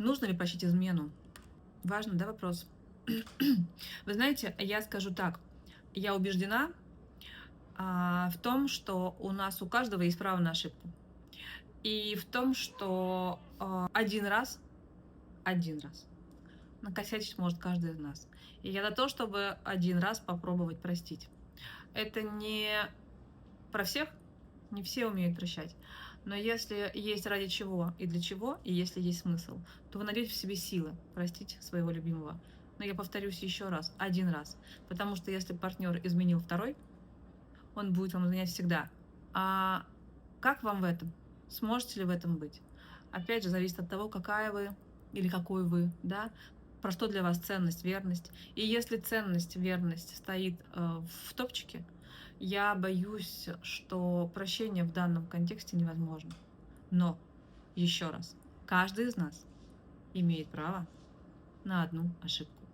Нужно ли прощать измену? Важный, да, вопрос? Вы знаете, я скажу так. Я убеждена в том, что у нас у каждого есть право на ошибку. И в том, что один раз накосячить может каждый из нас. И я за то, чтобы один раз попробовать простить. Это не про всех, не все умеют прощать. Но если есть ради чего и для чего, и если есть смысл, то вы найдете в себе силы простить своего любимого. Но я повторюсь еще раз, один раз. Потому что если партнер изменил второй, он будет вам изменять всегда. А как вам в этом? Сможете ли в этом быть? Опять же, зависит от того, какая вы или какой вы, да, про что для вас ценность, верность. И если ценность, верность стоит в топчике, я боюсь, что прощение в данном контексте невозможно. Но, еще раз, каждый из нас имеет право на одну ошибку.